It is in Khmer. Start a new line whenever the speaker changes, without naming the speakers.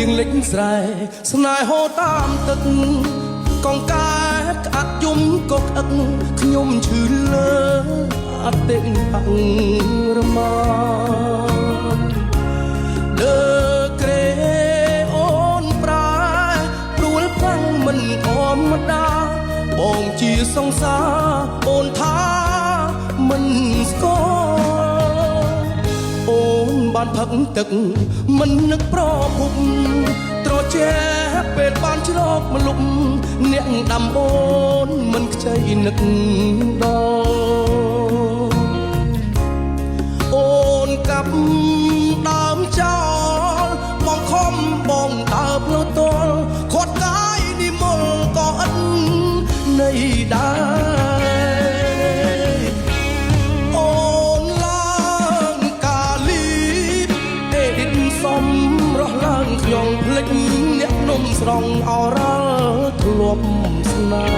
ងលិចស្រែស្នេហ៍ហូរតាមទឹកកងកែក្អាត់យំក៏ក្អឹកខ្ញុំឈឺលើអត់ទេអង្រមាលើក្រេអូនប្រាព្រួលខ្លាំងមិនធម្មតាបងជាសង្សារអូនថាមិនស្គាល់អូនបានផឹកទឹកមិននឹកប្រភពត្រជាពេលបានជ្រកមលុបអ្នកដាំអូនមិនខ្ចីនឹកដល់អូនកាប់ដើមចោលបងខំបងដើរផ្លូវទល់ខាត់កាយនិមលក៏ឥតនៃដែរអូនឡើងកាលីអេឌីតសំរស់ឡើងខ្ញុំភ្លេចអ្នកនំស្រង់អរលធ្លាប់ស្នេ